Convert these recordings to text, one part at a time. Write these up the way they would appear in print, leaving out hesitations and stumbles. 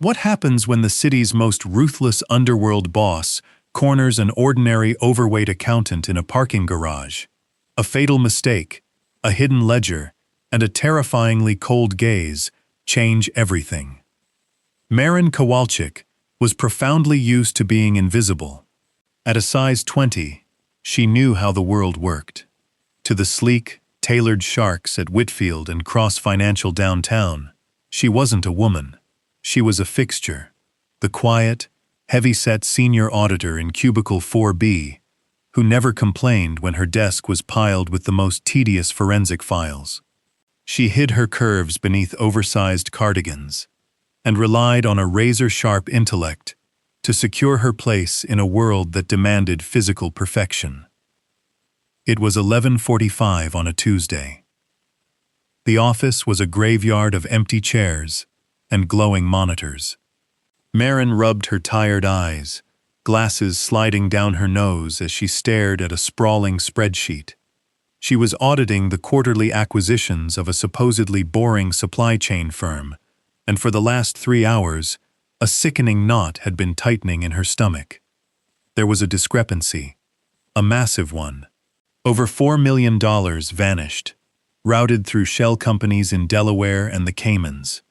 What happens when the city's most ruthless underworld boss corners an ordinary overweight accountant in a parking garage? A fatal mistake, a hidden ledger, and a terrifyingly cold gaze change everything. Maren Kowalczyk was profoundly used to being invisible. At a size 20, she knew how the world worked. To the sleek, tailored sharks at Whitfield and Cross Financial downtown, she wasn't a woman. She was a fixture, the quiet, heavyset senior auditor in cubicle 4B, who never complained when her desk was piled with the most tedious forensic files. She hid her curves beneath oversized cardigans and relied on a razor-sharp intellect to secure her place in a world that demanded physical perfection. It was 11:45 on a Tuesday. The office was a graveyard of empty chairs and glowing monitors. Maren rubbed her tired eyes, glasses sliding down her nose as she stared at a sprawling spreadsheet. She was auditing the quarterly acquisitions of a supposedly boring supply chain firm, and for the last 3 hours, a sickening knot had been tightening in her stomach. There was a discrepancy, a massive one. Over $4 million vanished, routed through shell companies in Delaware and the Caymans.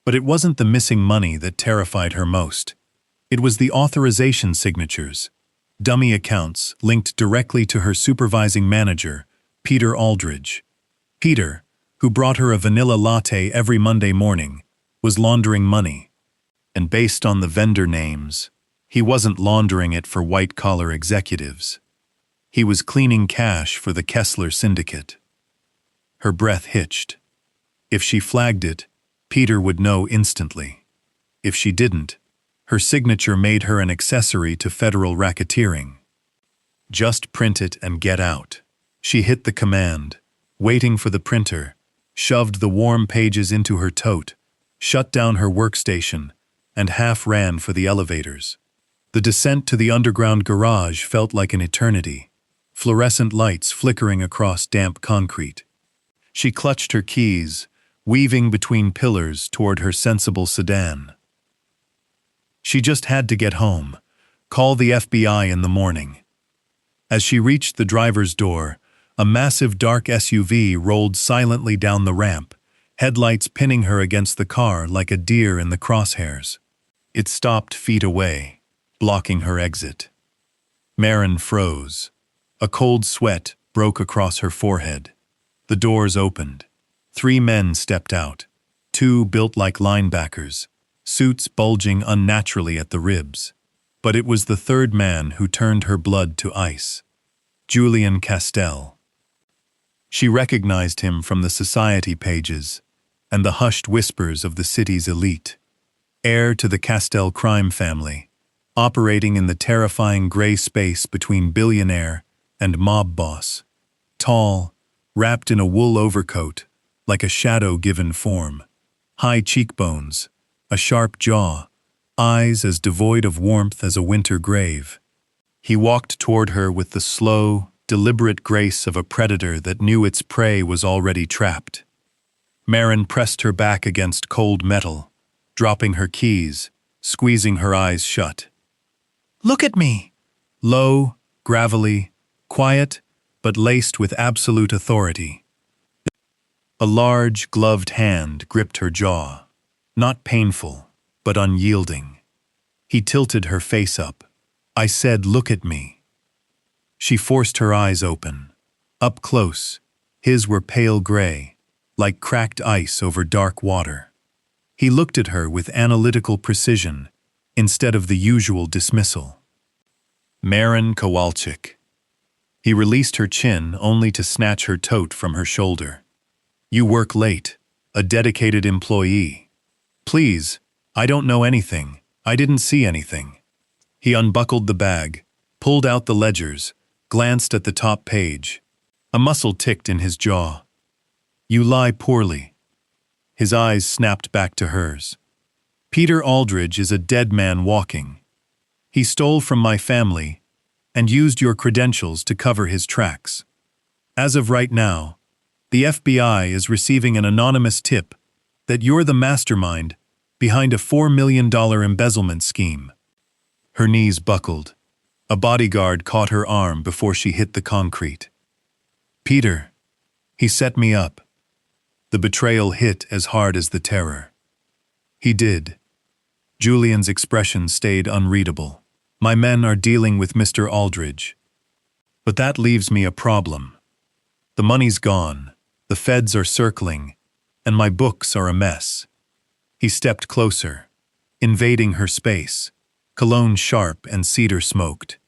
But it wasn't the missing money that terrified her most. It was the authorization signatures, dummy accounts linked directly to her supervising manager, Peter Aldridge. Peter, who brought her a vanilla latte every Monday morning, was laundering money. And based on the vendor names, he wasn't laundering it for white-collar executives. He was cleaning cash for the Kessler Syndicate. Her breath hitched. If she flagged it, Peter would know instantly. If she didn't, her signature made her an accessory to federal racketeering. Just print it and get out. She hit the command, waiting for the printer, shoved the warm pages into her tote, shut down her workstation, and half ran for the elevators. The descent to the underground garage felt like an eternity, fluorescent lights flickering across damp concrete. She clutched her keys, weaving between pillars toward her sensible sedan. She just had to get home, call the FBI in the morning. As she reached the driver's door, a massive dark SUV rolled silently down the ramp, headlights pinning her against the car like a deer in the crosshairs. It stopped feet away, blocking her exit. Maren froze. A cold sweat broke across her forehead. The doors opened. 3 men stepped out, 2 built like linebackers, suits bulging unnaturally at the ribs. But it was the 3rd man who turned her blood to ice. Julian Castel. She recognized him from the society pages and the hushed whispers of the city's elite. Heir to the Castel crime family, operating in the terrifying gray space between billionaire and mob boss. Tall, wrapped in a wool overcoat, like a shadow given form. High cheekbones, a sharp jaw, eyes as devoid of warmth as a winter grave. He walked toward her with the slow, deliberate grace of a predator that knew its prey was already trapped. Maren pressed her back against cold metal, dropping her keys, squeezing her eyes shut. "Look at me!" Low, gravelly, quiet, but laced with absolute authority. A large, gloved hand gripped her jaw, not painful, but unyielding. He tilted her face up. "I said, look at me." She forced her eyes open. Up close, his were pale gray, like cracked ice over dark water. He looked at her with analytical precision, instead of the usual dismissal. Maren Kowalczyk. He released her chin only to snatch her tote from her shoulder. "You work late, a dedicated employee. Please, I don't know anything. I didn't see anything." He unbuckled the bag, pulled out the ledgers, glanced at the top page. A muscle ticked in his jaw. "You lie poorly." His eyes snapped back to hers. "Peter Aldridge is a dead man walking. He stole from my family and used your credentials to cover his tracks. As of right now, the FBI is receiving an anonymous tip that you're the mastermind behind a $4 million embezzlement scheme. Her knees buckled. A bodyguard caught her arm before she hit the concrete. Peter. He set me up. The betrayal hit as hard as the terror. He did. Julian's expression stayed unreadable. My men are dealing with Mr. Aldridge. But that leaves me a problem. The money's gone, the feds are circling, and my books are a mess. He stepped closer, invading her space, cologne sharp and cedar smoked.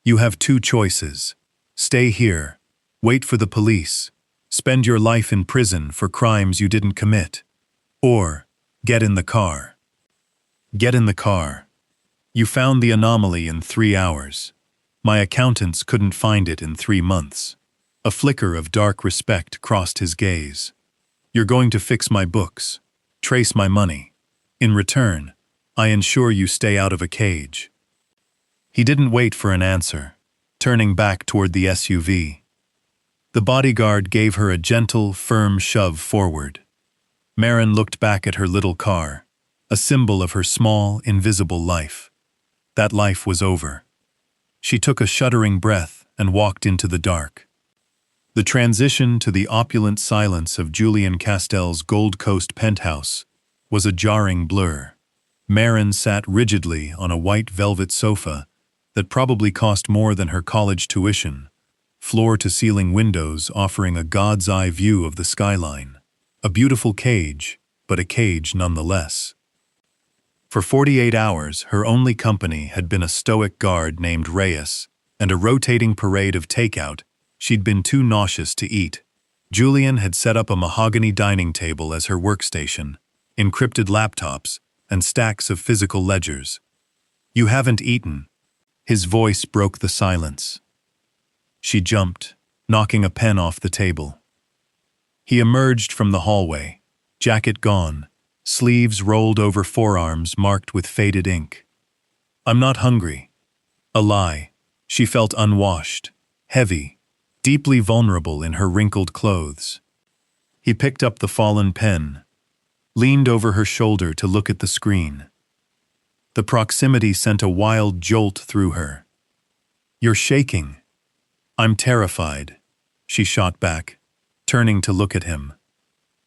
You have two choices. Stay here, wait for the police, spend your life in prison for crimes you didn't commit. Or, get in the car. Get in the car. You found the anomaly in 3 hours. My accountants couldn't find it in 3 months. A flicker of dark respect crossed his gaze. You're going to fix my books, trace my money. In return, I ensure you stay out of a cage. He didn't wait for an answer, turning back toward the SUV. The bodyguard gave her a gentle, firm shove forward. Maren looked back at her little car, a symbol of her small, invisible life. That life was over. She took a shuddering breath and walked into the dark. The transition to the opulent silence of Julian Castel's Gold Coast penthouse was a jarring blur. Maren sat rigidly on a white velvet sofa that probably cost more than her college tuition, floor-to-ceiling windows offering a god's-eye view of the skyline. A beautiful cage, but a cage nonetheless. For 48 hours, her only company had been a stoic guard named Reyes and a rotating parade of takeout she'd been too nauseous to eat. Julian had set up a mahogany dining table as her workstation, encrypted laptops, and stacks of physical ledgers. You haven't eaten. His voice broke the silence. She jumped, knocking a pen off the table. He emerged from the hallway, jacket gone, sleeves rolled over forearms marked with faded ink. I'm not hungry. A lie. She felt unwashed, heavy, deeply vulnerable in her wrinkled clothes. He picked up the fallen pen, leaned over her shoulder to look at the screen. The proximity sent a wild jolt through her. You're shaking. I'm terrified, she shot back, turning to look at him.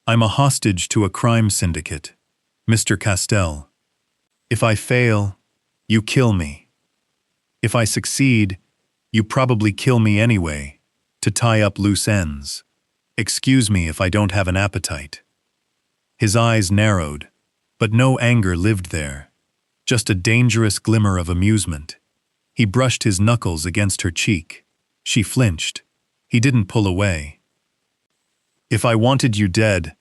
I'm a hostage to a crime syndicate, Mr. Castel. If I fail, you kill me. If I succeed, you probably kill me anyway, to tie up loose ends. Excuse me if I don't have an appetite. His eyes narrowed, but no anger lived there, just a dangerous glimmer of amusement. He brushed his knuckles against her cheek. She flinched. He didn't pull away. If I wanted you dead,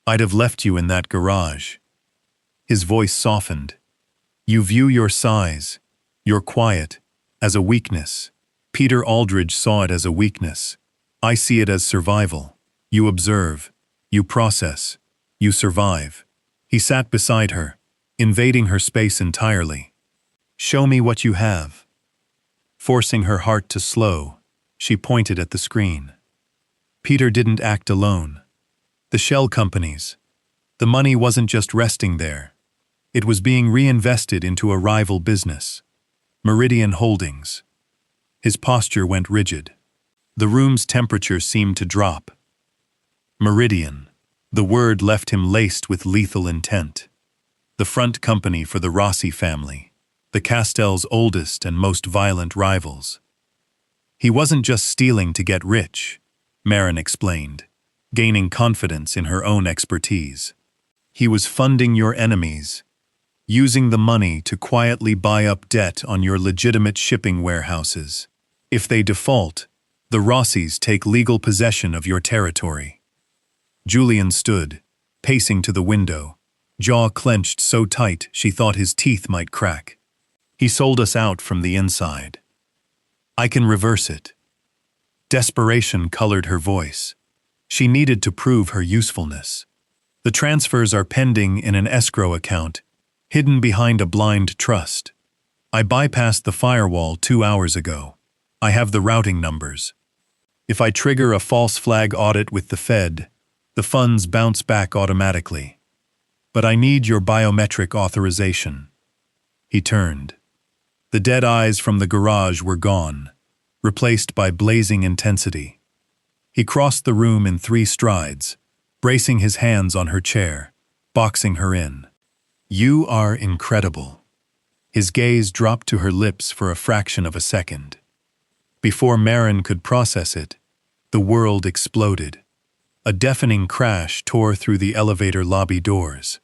I'd have left you in that garage. His voice softened. You view your size, your quiet, as a weakness. Peter Aldridge saw it as a weakness. I see it as survival. You observe, you process, you survive. He sat beside her, invading her space entirely. Show me what you have. Forcing her heart to slow, she pointed at the screen. Peter didn't act alone. The shell companies. The money wasn't just resting there. It was being reinvested into a rival business. Meridian Holdings. His posture went rigid. The room's temperature seemed to drop. Meridian. The word left him laced with lethal intent. The front company for the Rossi family. The Castels' oldest and most violent rivals. He wasn't just stealing to get rich, Maren explained, gaining confidence in her own expertise. He was funding your enemies, using the money to quietly buy up debt on your legitimate shipping warehouses. If they default, the Rossis take legal possession of your territory. Julian stood, pacing to the window, jaw clenched so tight she thought his teeth might crack. He sold us out from the inside. I can reverse it. Desperation colored her voice. She needed to prove her usefulness. The transfers are pending in an escrow account, hidden behind a blind trust. I bypassed the firewall 2 hours ago. I have the routing numbers. If I trigger a false flag audit with the Fed, the funds bounce back automatically. But I need your biometric authorization. He turned. The dead eyes from the garage were gone, replaced by blazing intensity. He crossed the room in 3 strides, bracing his hands on her chair, boxing her in. You are incredible. His gaze dropped to her lips for a fraction of a second. Before Maren could process it, the world exploded. A deafening crash tore through the elevator lobby doors.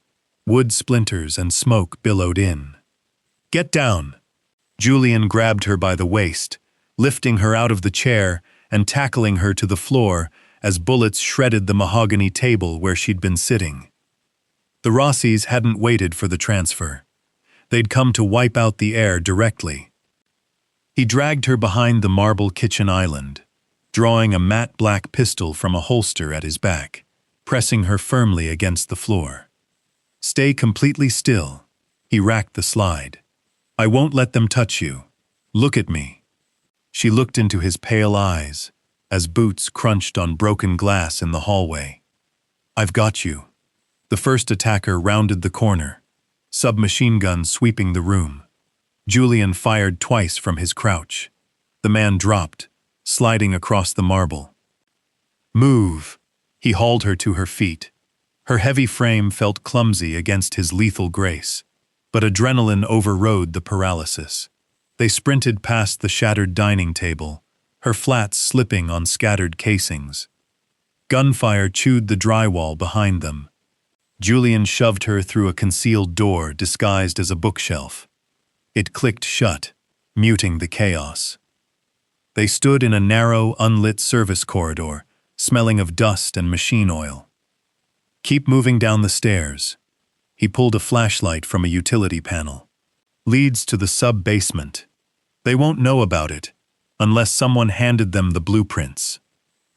Wood splinters and smoke billowed in. Get down! Julian grabbed her by the waist, lifting her out of the chair and tackling her to the floor as bullets shredded the mahogany table where she'd been sitting. The Rossis hadn't waited for the transfer. They'd come to wipe out the heir directly. He dragged her behind the marble kitchen island, drawing a matte black pistol from a holster at his back, pressing her firmly against the floor. Stay completely still. He racked the slide. I won't let them touch you. Look at me. She looked into his pale eyes as boots crunched on broken glass in the hallway. I've got you. The first attacker rounded the corner, submachine gun sweeping the room. Julian fired twice from his crouch. The man dropped, sliding across the marble. Move! He hauled her to her feet. Her heavy frame felt clumsy against his lethal grace, but adrenaline overrode the paralysis. They sprinted past the shattered dining table, her flats slipping on scattered casings. Gunfire chewed the drywall behind them. Julian shoved her through a concealed door disguised as a bookshelf. It clicked shut, muting the chaos. They stood in a narrow, unlit service corridor, smelling of dust and machine oil. Keep moving down the stairs. He pulled a flashlight from a utility panel. Leads to the sub-basement. They won't know about it, unless someone handed them the blueprints.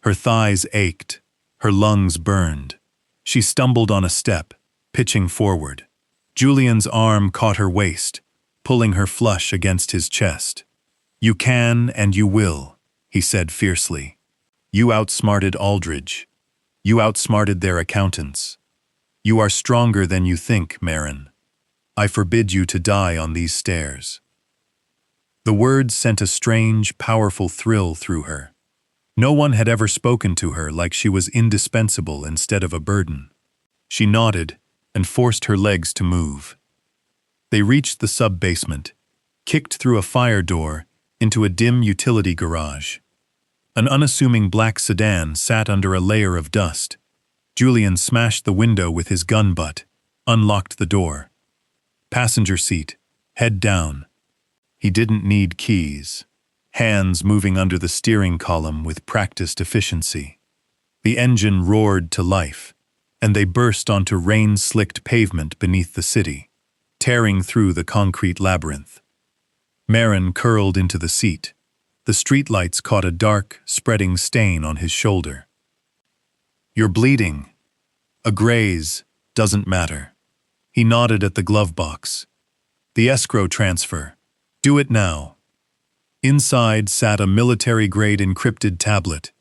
Her thighs ached, her lungs burned. She stumbled on a step, pitching forward. Julian's arm caught her waist, pulling her flush against his chest. You can and you will, he said fiercely. You outsmarted Aldridge. You outsmarted their accountants. You are stronger than you think, Maren. I forbid you to die on these stairs. The words sent a strange, powerful thrill through her. No one had ever spoken to her like she was indispensable instead of a burden. She nodded and forced her legs to move. They reached the sub-basement, kicked through a fire door into a dim utility garage. An unassuming black sedan sat under a layer of dust. Julian smashed the window with his gun butt, unlocked the door. Passenger seat, head down. He didn't need keys. Hands moving under the steering column with practiced efficiency. The engine roared to life, and they burst onto rain-slicked pavement beneath the city, tearing through the concrete labyrinth. Maren curled into the seat. The streetlights caught a dark, spreading stain on his shoulder. You're bleeding. A graze, doesn't matter. He nodded at the glove box. The escrow transfer. Do it now. Inside sat a military-grade encrypted tablet.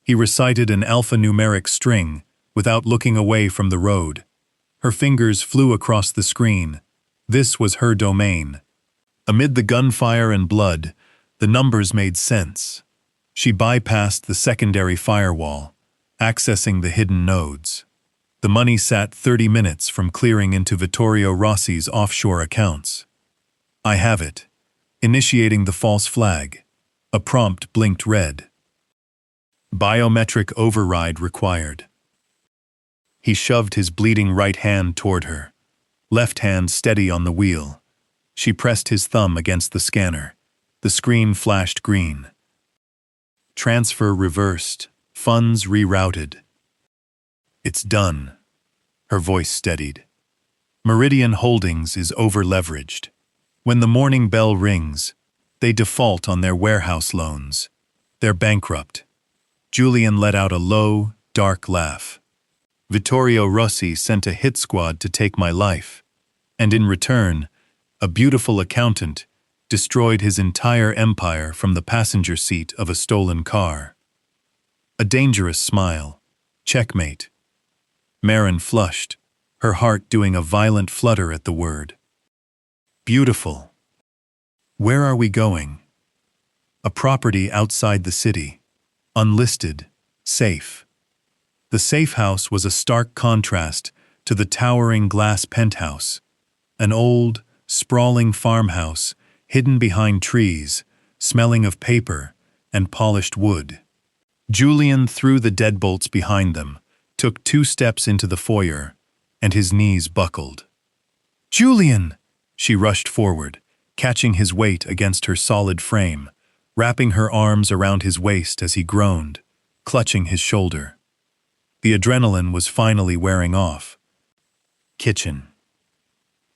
He recited an alphanumeric string without looking away from the road. Her fingers flew across the screen. This was her domain. Amid the gunfire and blood, the numbers made sense. She bypassed the secondary firewall, accessing the hidden nodes. The money sat 30 minutes from clearing into Vittorio Rossi's offshore accounts. I have it. Initiating the false flag. A prompt blinked red. Biometric override required. He shoved his bleeding right hand toward her, left hand steady on the wheel. She pressed his thumb against the scanner. The screen flashed green. Transfer reversed. Funds rerouted. It's done. Her voice steadied. Meridian Holdings is over-leveraged. When the morning bell rings, they default on their warehouse loans. They're bankrupt. Julian let out a low, dark laugh. Vittorio Rossi sent a hit squad to take my life, and in return, a beautiful accountant destroyed his entire empire from the passenger seat of a stolen car. A dangerous smile. Checkmate. Maren flushed, her heart doing a violent flutter at the word. Beautiful. Where are we going? A property outside the city. Unlisted. Safe. The safe house was a stark contrast to the towering glass penthouse. An old, sprawling farmhouse, hidden behind trees, smelling of paper and polished wood. Julian threw the deadbolts behind them, took 2 steps into the foyer, and his knees buckled. "Julian!" She rushed forward, catching his weight against her solid frame, wrapping her arms around his waist as he groaned, clutching his shoulder. The adrenaline was finally wearing off. Kitchen.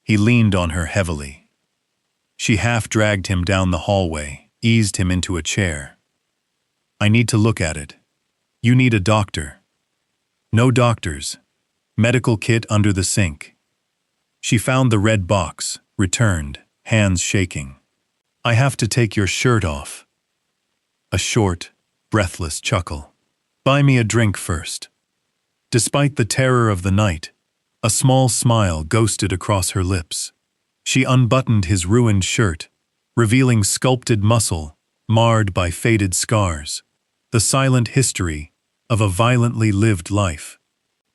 He leaned on her heavily. She half dragged him down the hallway, eased him into a chair. "I need to look at it. You need a doctor." "No doctors. Medical kit under the sink." She found the red box, returned, hands shaking. "I have to take your shirt off." A short, breathless chuckle. "Buy me a drink first." Despite the terror of the night, a small smile ghosted across her lips. She unbuttoned his ruined shirt, revealing sculpted muscle, marred by faded scars, the silent history of a violently lived life.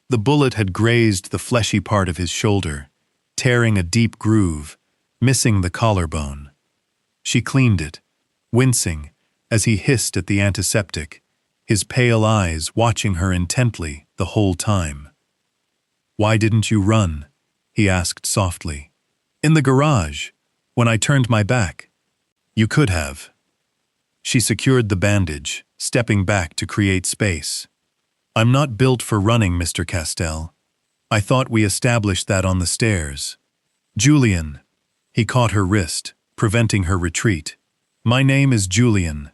The bullet had grazed the fleshy part of his shoulder, tearing a deep groove, missing the collarbone. She cleaned it, wincing as he hissed at the antiseptic, his pale eyes watching her intently the whole time. "Why didn't you run?" he asked softly. "In the garage, when I turned my back." "You could have." She secured the bandage, stepping back to create space. "I'm not built for running, Mr. Castel. I thought we established that on the stairs." "Julian." He caught her wrist, preventing her retreat. "My name is Julian.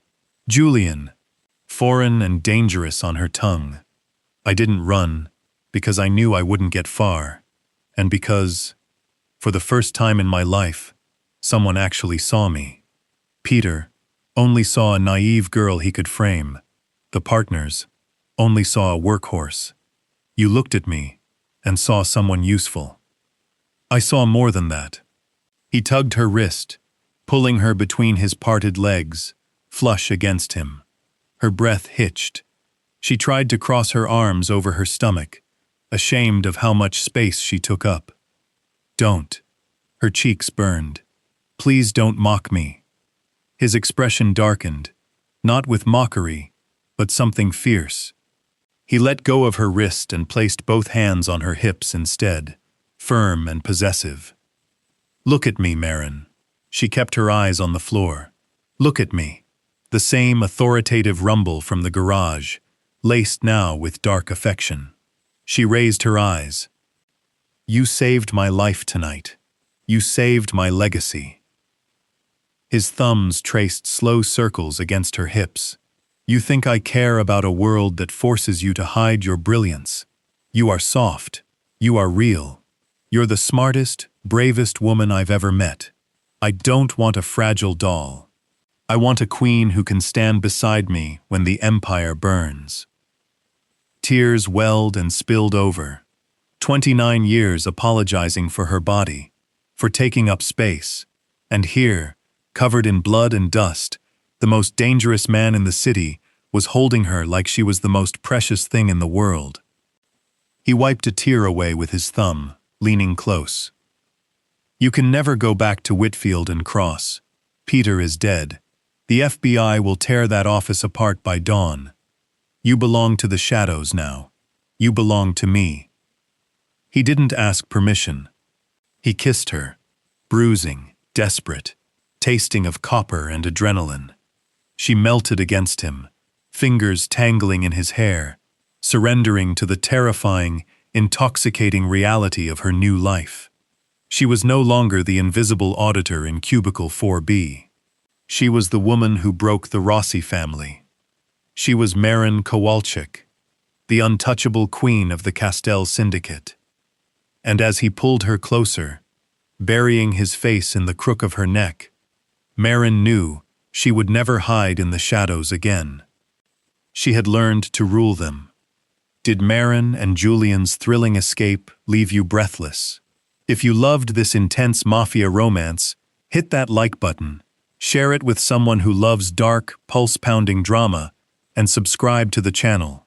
Julian." Foreign and dangerous on her tongue. "I didn't run, because I knew I wouldn't get far, and because, for the first time in my life, someone actually saw me. Peter only saw a naive girl he could frame. The partners only saw a workhorse. You looked at me and saw someone useful. I saw more than that." He tugged her wrist, pulling her between his parted legs, flush against him. Her breath hitched. She tried to cross her arms over her stomach, ashamed of how much space she took up. "Don't." Her cheeks burned. "Please don't mock me." His expression darkened, not with mockery, but something fierce. He let go of her wrist and placed both hands on her hips instead, firm and possessive. "Look at me, Maren." She kept her eyes on the floor. "Look at me." The same authoritative rumble from the garage, laced now with dark affection. She raised her eyes. "You saved my life tonight. You saved my legacy." His thumbs traced slow circles against her hips. "You think I care about a world that forces you to hide your brilliance. You are soft. You are real. You're the smartest, bravest woman I've ever met. I don't want a fragile doll. I want a queen who can stand beside me when the empire burns." Tears welled and spilled over. 29 years apologizing for her body, for taking up space, and here, covered in blood and dust, the most dangerous man in the city was holding her like she was the most precious thing in the world. He wiped a tear away with his thumb, leaning close. "You can never go back to Whitfield and Cross. Peter is dead. The FBI will tear that office apart by dawn. You belong to the shadows now. You belong to me." He didn't ask permission. He kissed her, bruising, desperate, tasting of copper and adrenaline. She melted against him, fingers tangling in his hair, surrendering to the terrifying, intoxicating reality of her new life. She was no longer the invisible auditor in cubicle 4B. She was the woman who broke the Rossi family. She was Maren Kowalczyk, the untouchable queen of the Kessler Syndicate. And as he pulled her closer, burying his face in the crook of her neck, Maren knew she would never hide in the shadows again. She had learned to rule them. Did Maren and Julian's thrilling escape leave you breathless? If you loved this intense mafia romance, hit that like button, share it with someone who loves dark, pulse-pounding drama, and subscribe to the channel.